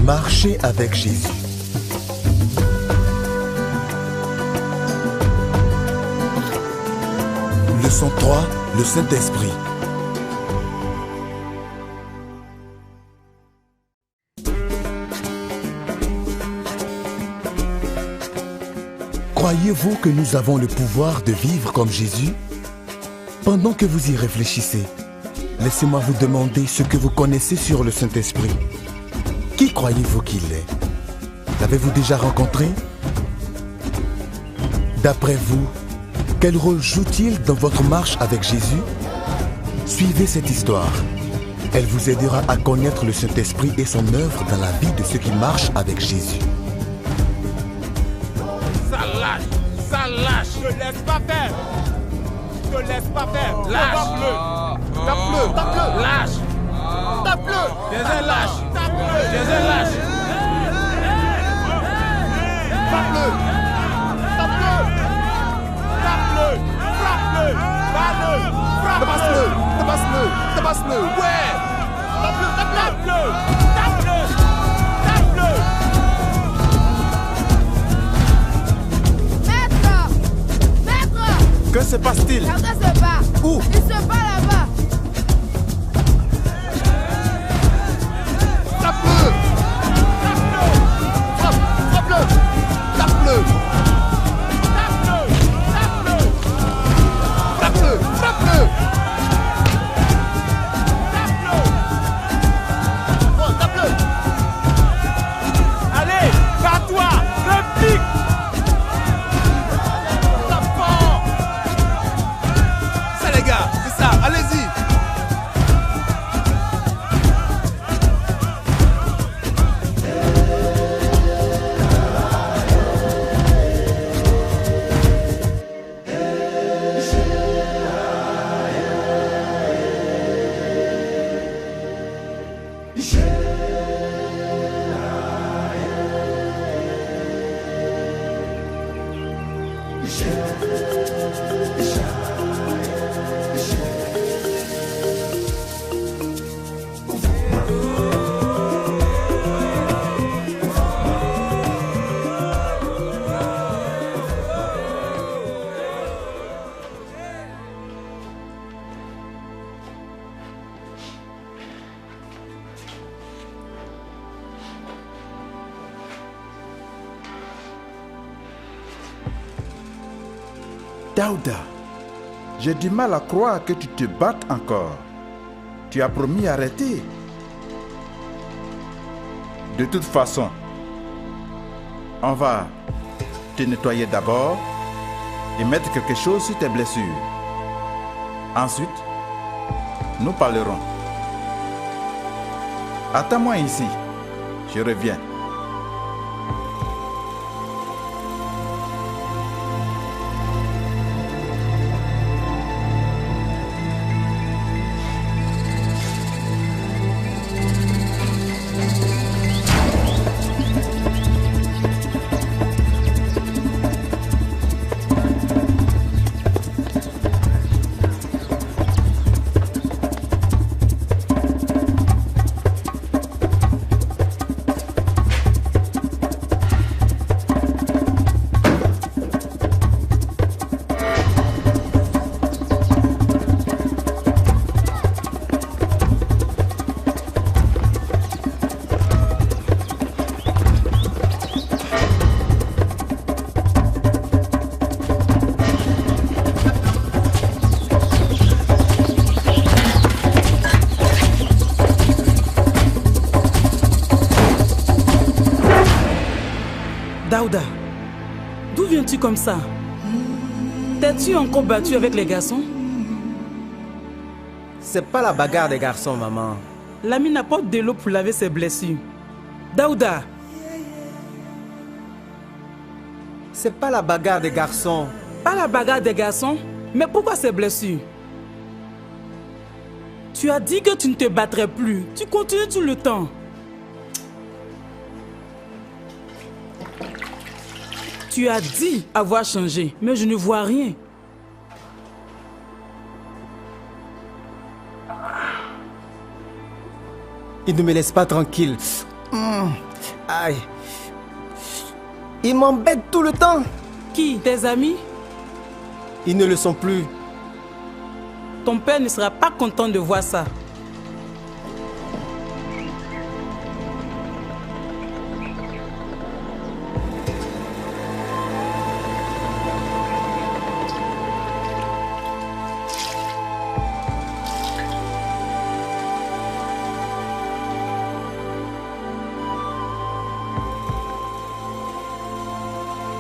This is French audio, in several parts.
Marcher avec Jésus. Leçon 3, le Saint-Esprit. Croyez-vous que nous avons le pouvoir de vivre comme Jésus? Pendant que vous y réfléchissez, laissez-moi vous demander ce que vous connaissez sur le Saint-Esprit. Qui croyez-vous qu'il est? L'avez-vous déjà rencontré? D'après vous, quel rôle joue-t-il dans votre marche avec Jésus? Suivez cette histoire. Elle vous aidera à connaître le Saint-Esprit et son œuvre dans la vie de ceux qui marchent avec Jésus. Ça lâche, ça lâche. Ne laisse pas faire. Ne laisse pas faire. Lâche. Tape-le, tape-le. Lâche. Tape-le. Jésus lâche. Tape-le. Jésus lâche. Tape-le. Tape-le. Tape-le. Frappe-le. Bats-le. Frappe-le. Tabasse-le. Tabasse-le. Ouais. Tape-le. Tape-le. Tape-le. Tape-le. Que se passe-t-il? Quelqu'un se bat. Où? Il se bat là-bas. Tape-le! Tape-le! Frappe-le! Tape-le! Tape-le! Tape-le! Frappe-le! Frappe-le! Tape-le! Bon, tape-le! Allez, bats-toi! Réplique! Tape fort! Ça les gars, c'est ça, allez-y! Daouda, j'ai du mal à croire que tu te battes encore. Tu as promis arrêter. De toute façon, on va te nettoyer d'abord et mettre quelque chose sur tes blessures. Ensuite, nous parlerons. Attends-moi ici, je reviens. Daouda, d'où viens-tu comme ça? T'es-tu encore battu avec les garçons? C'est pas la bagarre des garçons, maman. L'ami apporte de l'eau pour laver ses blessures. Daouda! C'est pas la bagarre des garçons. Pas la bagarre des garçons? Mais pourquoi ces blessures? Tu as dit que tu ne te battrais plus. Tu continues tout le temps. Tu as dit avoir changé, mais je ne vois rien. Il ne me laisse pas tranquille. Aïe. Ils m'embêtent tout le temps. Qui? Tes amis? Ils ne le sont plus. Ton père ne sera pas content de voir ça.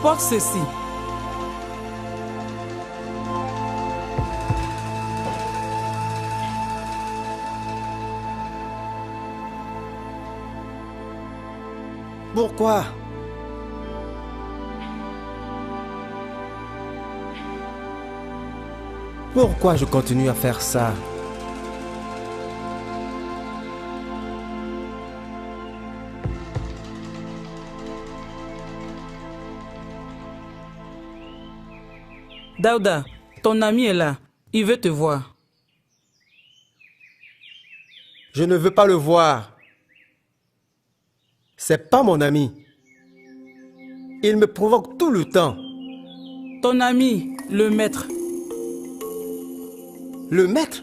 Porte ceci. Pourquoi? Pourquoi je continue à faire ça? Daouda, ton ami est là. Il veut te voir. Je ne veux pas le voir. C'est pas mon ami. Il me provoque tout le temps. Ton ami, le maître. Le maître?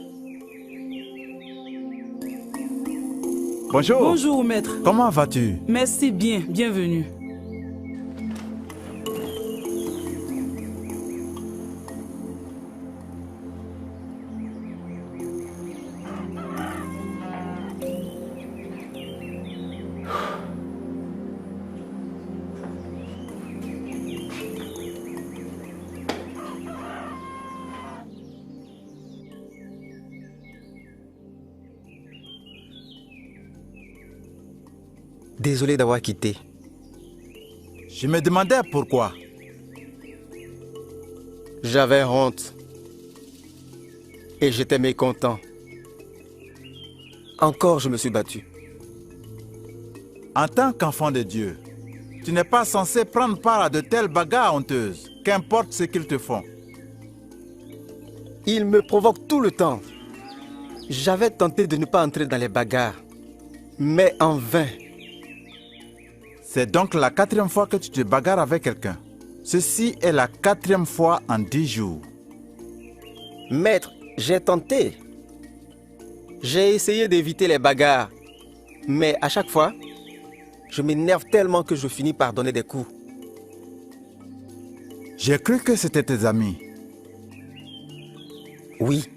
Bonjour. Bonjour, maître. Comment vas-tu? Merci bien, bienvenue. Désolé d'avoir quitté. Je me demandais pourquoi. J'avais honte. Et j'étais mécontent. Encore, je me suis battu. En tant qu'enfant de Dieu, tu n'es pas censé prendre part à de telles bagarres honteuses, qu'importe ce qu'ils te font. Il me provoque tout le temps. J'avais tenté de ne pas entrer dans les bagarres, mais en vain. C'est donc la 4e fois que tu te bagarres avec quelqu'un. Ceci est la 4e fois en 10 jours. Maître, j'ai tenté. J'ai essayé d'éviter les bagarres, mais à chaque fois, je m'énerve tellement que je finis par donner des coups. J'ai cru que c'était tes amis. Oui.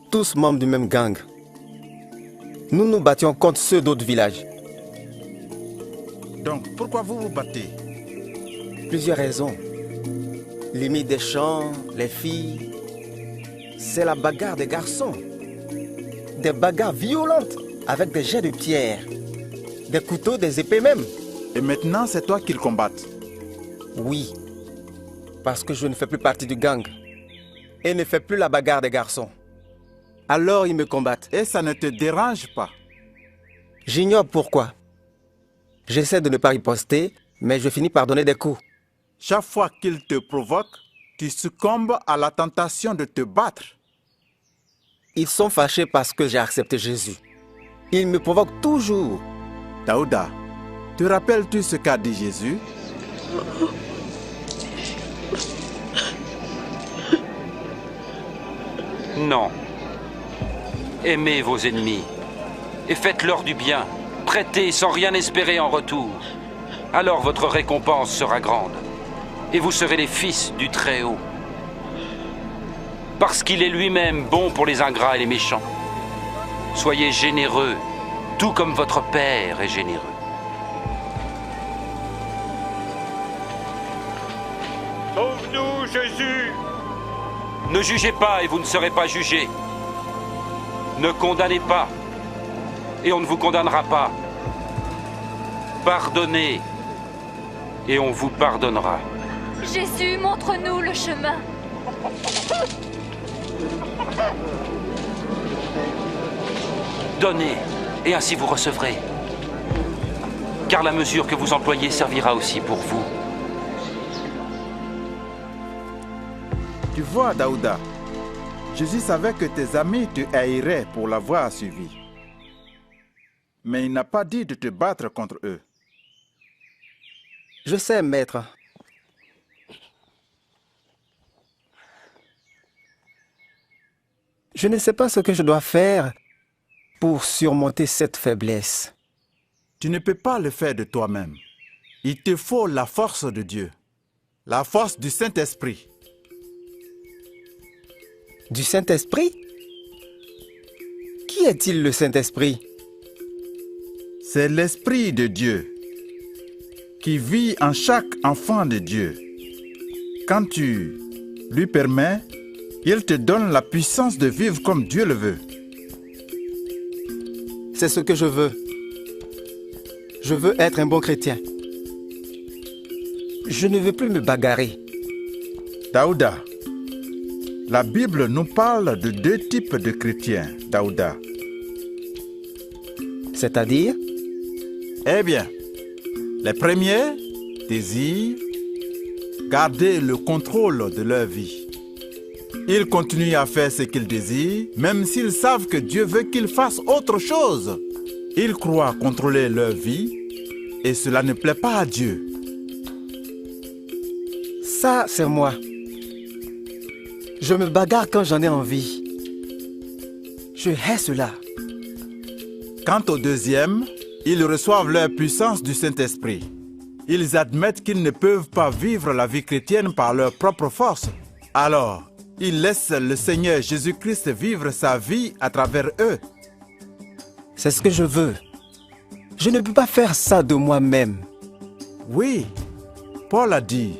Tous membres du même gang. Nous nous battions contre ceux d'autres villages. Donc, pourquoi vous vous battez? Plusieurs raisons. Limite des champs, les filles. C'est la bagarre des garçons. Des bagarres violentes avec des jets de pierre, des couteaux, des épées même. Et maintenant, c'est toi qu'ils combattent? Oui, parce que je ne fais plus partie du gang et ne fais plus la bagarre des garçons. Alors ils me combattent. Et ça ne te dérange pas? J'ignore pourquoi. J'essaie de ne pas riposter, mais je finis par donner des coups. Chaque fois qu'ils te provoquent, tu succombes à la tentation de te battre. Ils sont fâchés parce que j'ai accepté Jésus. Ils me provoquent toujours. Daouda, te rappelles-tu ce qu'a dit Jésus? Non. Aimez vos ennemis et faites-leur du bien. Prêtez sans rien espérer en retour. Alors votre récompense sera grande et vous serez les fils du Très-Haut. Parce qu'il est lui-même bon pour les ingrats et les méchants. Soyez généreux, tout comme votre Père est généreux. Sauve-nous, Jésus! Ne jugez pas et vous ne serez pas jugés. Ne condamnez pas et on ne vous condamnera pas. Pardonnez et on vous pardonnera. Jésus, montre-nous le chemin. Donnez et ainsi vous recevrez. Car la mesure que vous employez servira aussi pour vous. Tu vois, Daouda, Jésus savait que tes amis te haïraient pour l'avoir suivi. Mais il n'a pas dit de te battre contre eux. Je sais, maître. Je ne sais pas ce que je dois faire pour surmonter cette faiblesse. Tu ne peux pas le faire de toi-même. Il te faut la force de Dieu, la force du Saint-Esprit. Du Saint-Esprit? Qui est-il le Saint-Esprit? C'est l'Esprit de Dieu qui vit en chaque enfant de Dieu. Quand tu lui permets, il te donne la puissance de vivre comme Dieu le veut. C'est ce que je veux. Je veux être un bon chrétien. Je ne veux plus me bagarrer. Daouda, la Bible nous parle de 2 types de chrétiens, Daouda. C'est-à-dire? Eh bien, les premiers désirent garder le contrôle de leur vie. Ils continuent à faire ce qu'ils désirent, même s'ils savent que Dieu veut qu'ils fassent autre chose. Ils croient contrôler leur vie et cela ne plaît pas à Dieu. Ça, c'est moi. Je me bagarre quand j'en ai envie. Je hais cela. Quant aux deuxièmes, ils reçoivent leur puissance du Saint-Esprit. Ils admettent qu'ils ne peuvent pas vivre la vie chrétienne par leur propre force. Alors, ils laissent le Seigneur Jésus-Christ vivre sa vie à travers eux. C'est ce que je veux. Je ne peux pas faire ça de moi-même. Oui, Paul a dit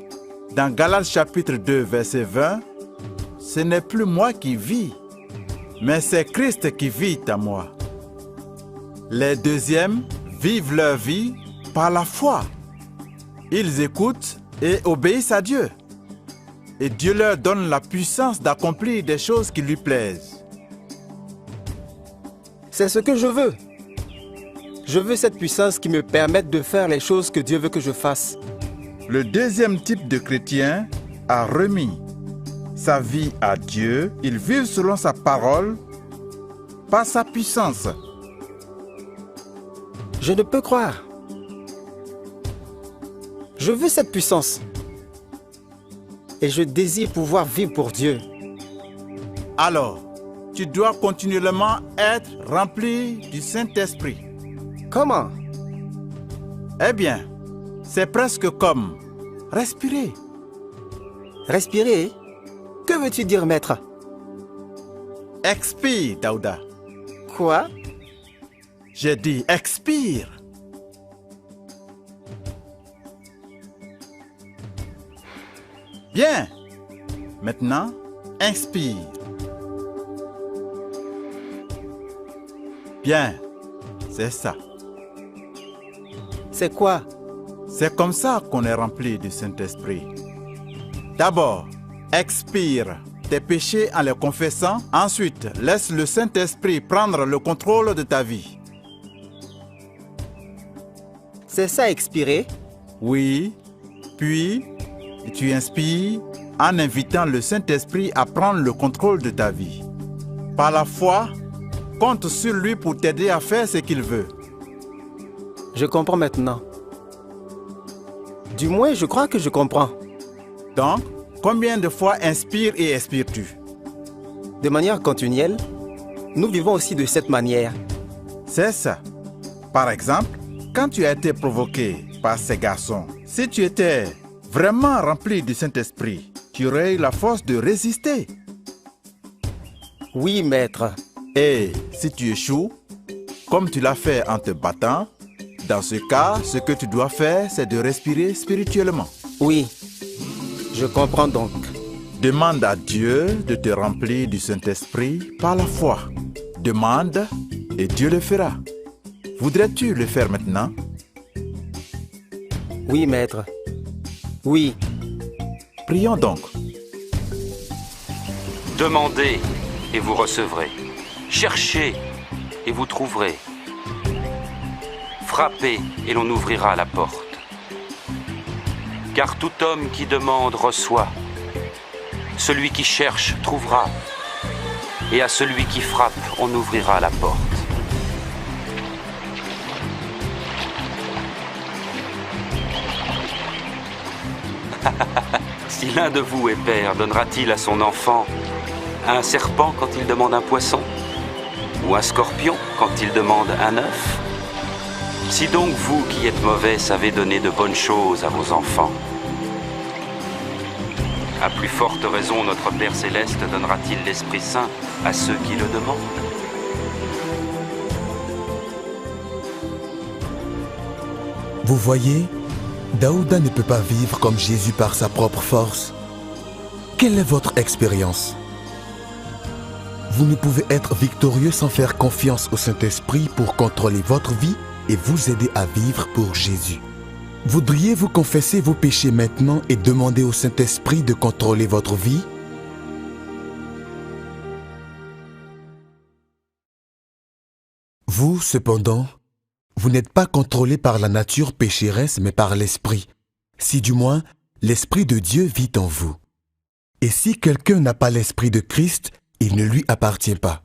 dans Galates chapitre 2, verset 20, « Ce n'est plus moi qui vis, mais c'est Christ qui vit en moi. » Les deuxièmes vivent leur vie par la foi. Ils écoutent et obéissent à Dieu. Et Dieu leur donne la puissance d'accomplir des choses qui lui plaisent. C'est ce que je veux. Je veux cette puissance qui me permette de faire les choses que Dieu veut que je fasse. Le deuxième type de chrétien a remis sa vie à Dieu. Ils vivent selon sa parole, par sa puissance. Je ne peux croire. Je veux cette puissance. Et je désire pouvoir vivre pour Dieu. Alors, tu dois continuellement être rempli du Saint-Esprit. Comment? Eh bien, c'est presque comme respirer. Respirer? Que veux-tu dire, maître? Expire, Daouda. Quoi? J'ai dit expire. Bien. Maintenant, inspire. Bien. C'est ça. C'est quoi? C'est comme ça qu'on est rempli du Saint-Esprit. D'abord, expire tes péchés en les confessant. Ensuite, laisse le Saint-Esprit prendre le contrôle de ta vie. C'est ça, expirer? Oui. Puis, tu inspires en invitant le Saint-Esprit à prendre le contrôle de ta vie. Par la foi, compte sur lui pour t'aider à faire ce qu'il veut. Je comprends maintenant. Du moins, je crois que je comprends. Donc, combien de fois inspires et expires-tu? De manière continuelle, nous vivons aussi de cette manière. C'est ça. Par exemple, quand tu as été provoqué par ces garçons, si tu étais vraiment rempli du Saint-Esprit, tu aurais eu la force de résister. Oui, maître. Et si tu échoues, comme tu l'as fait en te battant, dans ce cas, ce que tu dois faire, c'est de respirer spirituellement. Oui, je comprends donc. Demande à Dieu de te remplir du Saint-Esprit par la foi. Demande et Dieu le fera. Voudrais-tu le faire maintenant? Oui, maître. Oui. Prions donc. Demandez et vous recevrez. Cherchez et vous trouverez. Frappez et l'on ouvrira la porte. Car tout homme qui demande reçoit. Celui qui cherche trouvera. Et à celui qui frappe, on ouvrira la porte. Si l'un de vous est père, donnera-t-il à son enfant un serpent quand il demande un poisson? Ou un scorpion quand il demande un œuf? Si donc vous qui êtes mauvais savez donner de bonnes choses à vos enfants, à plus forte raison notre Père Céleste donnera-t-il l'Esprit Saint à ceux qui le demandent? Vous voyez, Daouda ne peut pas vivre comme Jésus par sa propre force. Quelle est votre expérience? Vous ne pouvez être victorieux sans faire confiance au Saint-Esprit pour contrôler votre vie et vous aider à vivre pour Jésus. Voudriez-vous confesser vos péchés maintenant et demander au Saint-Esprit de contrôler votre vie? Vous, cependant, vous n'êtes pas contrôlé par la nature pécheresse, mais par l'Esprit, si du moins l'Esprit de Dieu vit en vous. Et si quelqu'un n'a pas l'Esprit de Christ, il ne lui appartient pas.